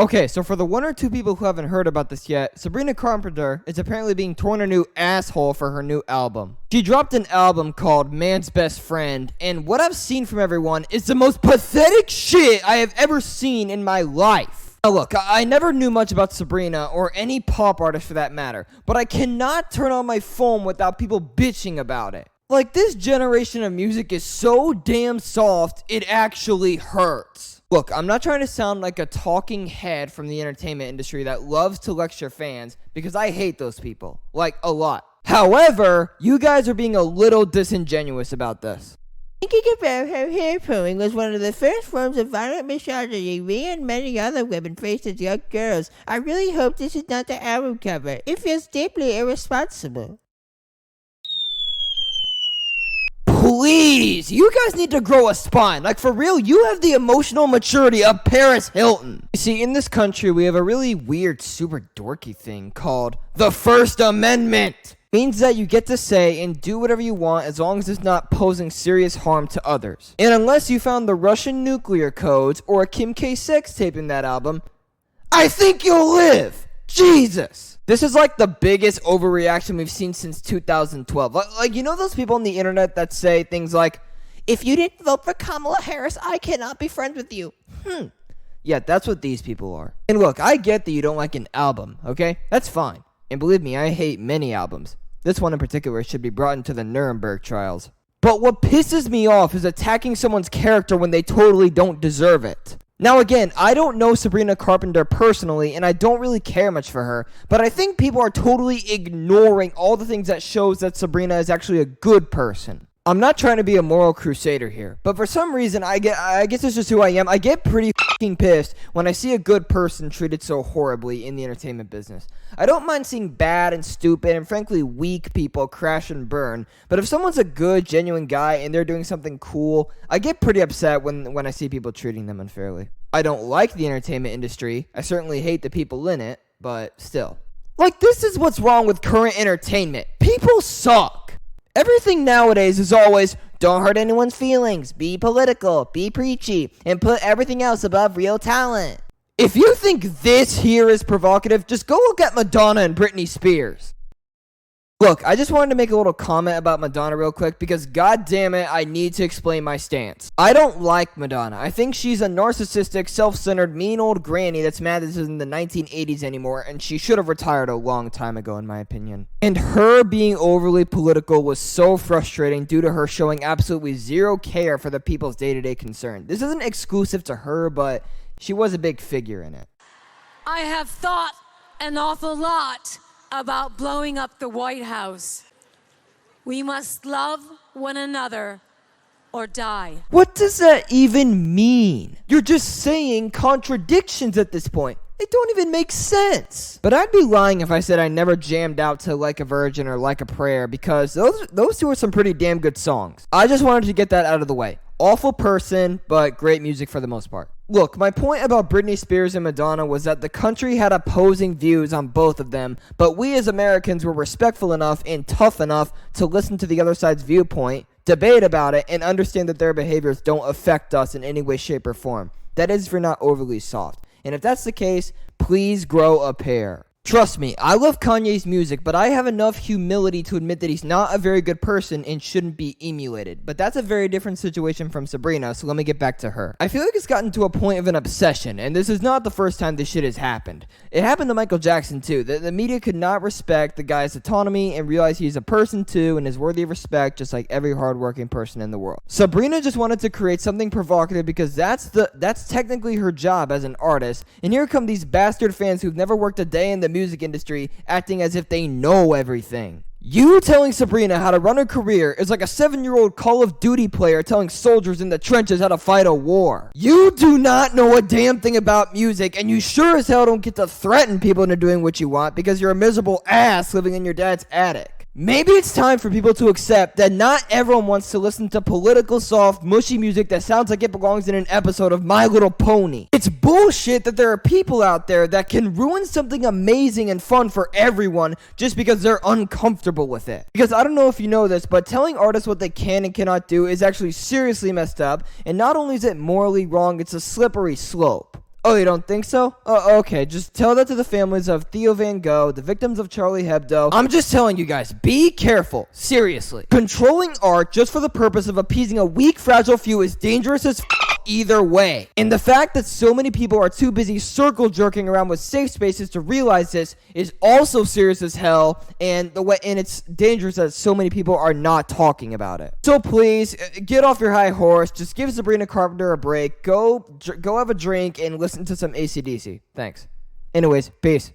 Okay, so for the one or two people who haven't heard about this yet, Sabrina Carpenter is apparently being torn a new asshole for her new album. She dropped an album called Man's Best Friend, and what I've seen from everyone is the most pathetic shit I have ever seen in my life. Now look, I never knew much about Sabrina, or any pop artist for that matter, but I cannot turn on my phone without people bitching about it. Like, this generation of music is so damn soft, it actually hurts. Look, I'm not trying to sound like a talking head from the entertainment industry that loves to lecture fans, because I hate those people. Like, a lot. However, you guys are being a little disingenuous about this. Thinking about how hair pulling was one of the first forms of violent misogyny we and many other women faced as young girls, I really hope this is not the album cover. It feels deeply irresponsible. Please, you guys need to grow a spine. Like, for real, you have the emotional maturity of Paris Hilton. You see, in this country, we have a really weird, super dorky thing called the First Amendment. Means that you get to say and do whatever you want as long as it's not posing serious harm to others. And unless you found the Russian nuclear codes or a Kim K sex tape in that album, I think you'll live. Jesus. This is like the biggest overreaction we've seen since 2012. Like, you know those people on the internet that say things like, if you didn't vote for Kamala Harris, I cannot be friends with you. Yeah, that's what these people are. And look, I get that you don't like an album, okay? That's fine. And believe me, I hate many albums. This one in particular should be brought into the Nuremberg trials. But what pisses me off is attacking someone's character when they totally don't deserve it. Now again, I don't know Sabrina Carpenter personally, and I don't really care much for her, but I think people are totally ignoring all the things that shows that Sabrina is actually a good person. I'm not trying to be a moral crusader here, but for some reason, I guess it's just who I am. I get pretty fucking pissed when I see a good person treated so horribly in the entertainment business. I don't mind seeing bad and stupid and frankly weak people crash and burn, but if someone's a good, genuine guy and they're doing something cool, I get pretty upset when I see people treating them unfairly. I don't like the entertainment industry. I certainly hate the people in it, but still. Like, this is what's wrong with current entertainment. People suck. Everything nowadays is always, don't hurt anyone's feelings, be political, be preachy, and put everything else above real talent. If you think this here is provocative, just go look at Madonna and Britney Spears. Look, I just wanted to make a little comment about Madonna real quick because god damn it, I need to explain my stance. I don't like Madonna. I think she's a narcissistic, self-centered, mean old granny that's mad this isn't the 1980s anymore, and she should have retired a long time ago in my opinion. And her being overly political was so frustrating due to her showing absolutely zero care for the people's day-to-day concern. This isn't exclusive to her, but she was a big figure in it. I have thought an awful lot about blowing up the White House. We must love one another or die. What does that even mean? You're just saying contradictions at this point. They don't even make sense. But I'd be lying if I said I never jammed out to Like a Virgin or Like a Prayer because those two are some pretty damn good songs. I just wanted to get that out of the way. Awful person, but great music for the most part. Look, my point about Britney Spears and Madonna was that the country had opposing views on both of them, but we as Americans were respectful enough and tough enough to listen to the other side's viewpoint, debate about it, and understand that their behaviors don't affect us in any way, shape, or form. That is if you're not overly soft. And if that's the case, please grow a pair. Trust me, I love Kanye's music, but I have enough humility to admit that he's not a very good person and shouldn't be emulated. But that's a very different situation from Sabrina, so let me get back to her. I feel like it's gotten to a point of an obsession, and this is not the first time this shit has happened. It happened to Michael Jackson too. The media could not respect the guy's autonomy and realize he's a person too and is worthy of respect just like every hardworking person in the world. Sabrina just wanted to create something provocative because that's technically her job as an artist, and here come these bastard fans who've never worked a day in the music industry acting as if they know everything. You telling Sabrina how to run her career is like a 7-year-old Call of Duty player telling soldiers in the trenches how to fight a war. You do not know a damn thing about music, and you sure as hell don't get to threaten people into doing what you want because you're a miserable ass living in your dad's attic. Maybe it's time for people to accept that not everyone wants to listen to political, soft, mushy music that sounds like it belongs in an episode of My Little Pony. It's bullshit that there are people out there that can ruin something amazing and fun for everyone just because they're uncomfortable with it. Because I don't know if you know this, but telling artists what they can and cannot do is actually seriously messed up, and not only is it morally wrong, it's a slippery slope. Oh, you don't think so? Okay, just tell that to the families of Theo Van Gogh, the victims of Charlie Hebdo. I'm just telling you guys, be careful. Seriously. Controlling art just for the purpose of appeasing a weak, fragile few is dangerous as either way. And the fact that so many people are too busy circle jerking around with safe spaces to realize this is also serious as hell, and it's dangerous that so many people are not talking about it. So please, get off your high horse. Just give Sabrina Carpenter a break. Go have a drink and listen to some AC/DC. Thanks. Anyways, peace.